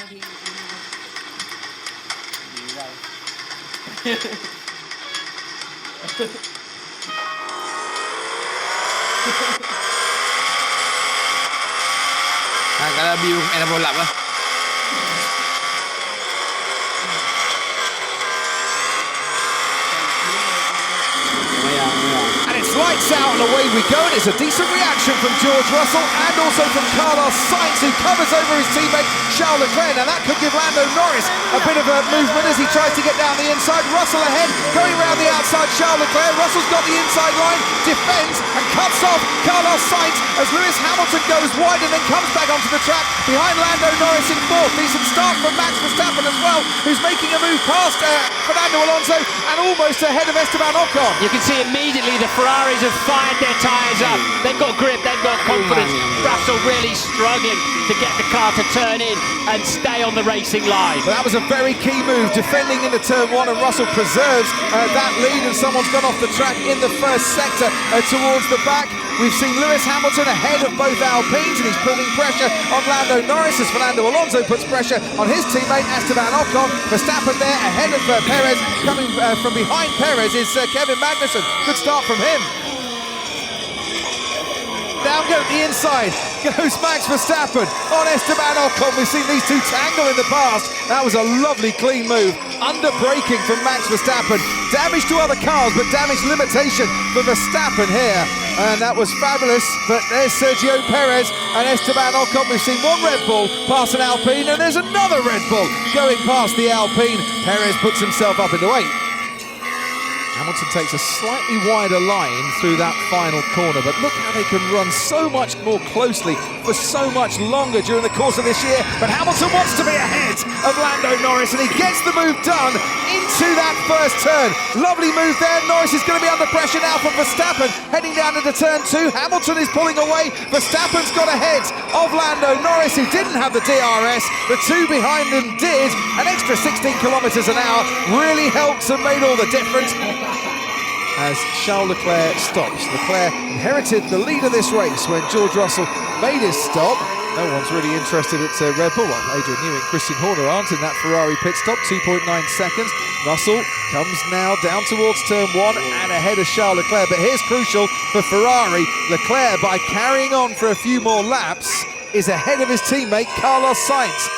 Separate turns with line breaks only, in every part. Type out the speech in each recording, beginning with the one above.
Cái là build em là vô lặp á.
And it's lights out and away we go, and it's a decent reaction from George Russell and also from Carlos Sainz, who covers over his teammate Charles Leclerc. Now that could give Lando Norris a bit of a movement as he tries to get down the inside. Russell ahead, going around the outside, Charles Leclerc. Russell's got the inside line, defends and cuts off Carlos Sainz as Lewis Hamilton goes wide and then comes back onto the track behind Lando Norris in fourth. Decent start from Max Verstappen as well, who's making a move past Fernando Alonso and almost ahead of Esteban Ocon.
You can see immediately the Ferraris have fired their tyres up. They've got grip, they've got confidence. Russell really struggling to get the car to turn in and stay on the racing line.
But that was a very key move, defending into turn one, and Russell preserves that lead, and someone's gone off the track in the first sector towards the back. We've seen Lewis Hamilton ahead of both Alpines, and he's putting pressure on Lando Norris as Fernando Alonso puts pressure on his teammate Esteban Ocon. Verstappen there ahead of Perez. Coming from behind Perez is Kevin Magnussen. Good start from him. Down go the inside goes Max Verstappen on Esteban Ocon. We've seen these two tangle in the past. That was a lovely clean move. Under braking from Max Verstappen. Damage to other cars, but damage limitation for Verstappen here. And that was fabulous. But there's Sergio Perez and Esteban Ocon. We've seen one Red Bull pass an Alpine, and there's another Red Bull going past the Alpine. Perez puts himself up into 8th. Hamilton takes a slightly wider line through that final corner, but look how they can run so much more closely for so much longer during the course of this year. But Hamilton wants to be ahead of Lando Norris, and he gets the move done into that first turn. Lovely move there. Norris is going to be under pressure now from Verstappen, heading down into turn 2. Hamilton is pulling away. Verstappen's got ahead of Lando Norris, who didn't have the DRS. The two behind him did. An extra 16 kilometers an hour really helped and made all the difference. As Charles Leclerc stops. Leclerc inherited the lead of this race when George Russell made his stop. No one's really interested at Red Bull. Well, Adrian Newey and Christian Horner aren't in that Ferrari pit stop. 2.9 seconds. Russell comes now down towards turn 1 and ahead of Charles Leclerc. But here's crucial for Ferrari. Leclerc, by carrying on for a few more laps, is ahead of his teammate Carlos Sainz.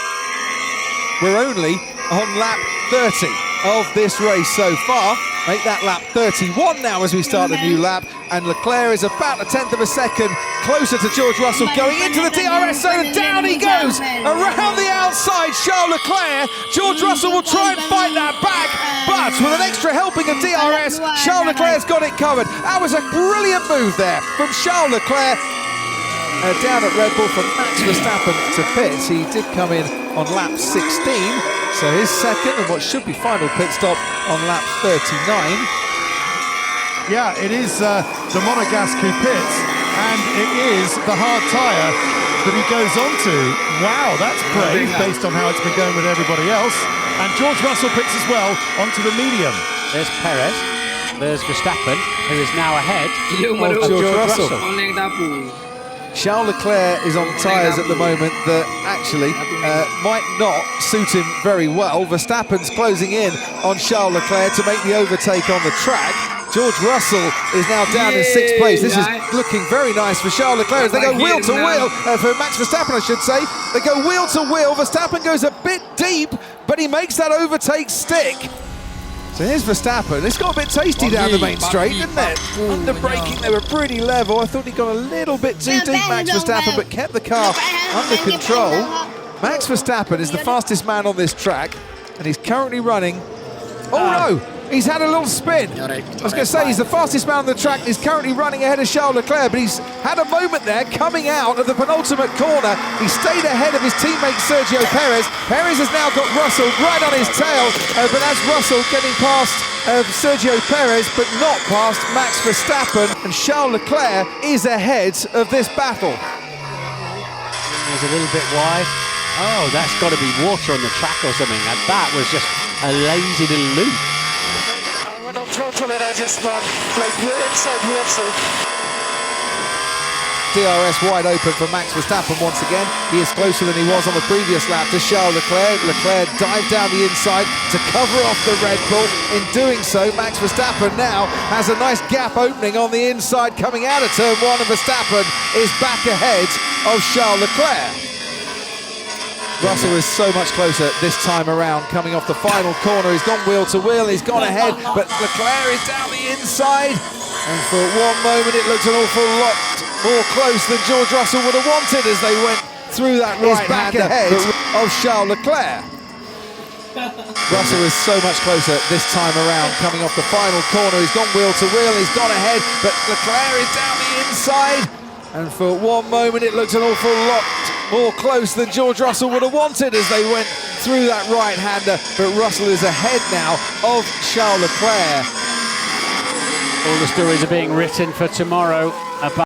We're only on lap 30 of this race so far. Make that lap 31 now as we start a new lap, and Leclerc is about 1/10 of a second closer to George Russell, going into the DRS zone, and down he goes around the outside. Charles Leclerc. George Russell will try and fight that back, but with an extra helping of DRS, Charles Leclerc's got it covered. That was a brilliant move there from Charles Leclerc. Down at Red Bull from Max Verstappen to pits. He did come in on lap 16, so his second and what should be final pit stop on lap 39.
Yeah, it is the Monegasque who pits, and it is the hard tyre that he goes on to. Wow, that's brave based on how it's been going with everybody else. And George Russell pits as well onto the medium.
There's Perez, there's Verstappen, who is now ahead
of George Russell. Charles Leclerc is on tyres at the moment that actually might not suit him very well. Verstappen's closing in on Charles Leclerc to make the overtake on the track. George Russell is now down in 6th place. This is looking very nice for Charles Leclerc as they go wheel to wheel, for Max Verstappen I should say. They go wheel to wheel. Verstappen goes a bit deep, but he makes that overtake stick. So here's Verstappen. It's got a bit tasty down the main straight, didn't it? Under braking, they were pretty level. I thought he got a little bit too deep, Max Verstappen, but kept the car under control. Max Verstappen is the fastest man on this track, and he's currently running... Oh no! He's had a little spin. I was going to say, he's the fastest man on the track. He's currently running ahead of Charles Leclerc, but he's had a moment there coming out of the penultimate corner. He stayed ahead of his teammate Sergio Perez. Perez has now got Russell right on his tail, but that's Russell getting past Sergio Perez, but not past Max Verstappen. And Charles Leclerc is ahead of this battle.
He's a little bit wide. Oh, that's got to be water on the track or something. And that was just a lazy little loop.
When I'm throttle it, I just run like inside Russell.
DRS wide open for Max Verstappen once again. He is closer than he was on the previous lap to Charles Leclerc. Leclerc dived down the inside to cover off the Red Bull. In doing so, Max Verstappen now has a nice gap opening on the inside coming out of turn one, and Verstappen is back ahead of Charles Leclerc. Russell is so much closer this time around, coming off the final corner. He's gone wheel to wheel, he's gone ahead, but Leclerc is down the inside. And for one moment, it looked an awful lot more close than George Russell would have wanted as they went through that right-hander ahead of Charles Leclerc. Russell is so much closer this time around, coming off the final corner. He's gone wheel to wheel, he's gone ahead, but Leclerc is down the inside. And for one moment, it looked an awful lot more close than George Russell would have wanted as they went through that right-hander. But Russell is ahead now of Charles Leclerc.
All the stories are being written for tomorrow about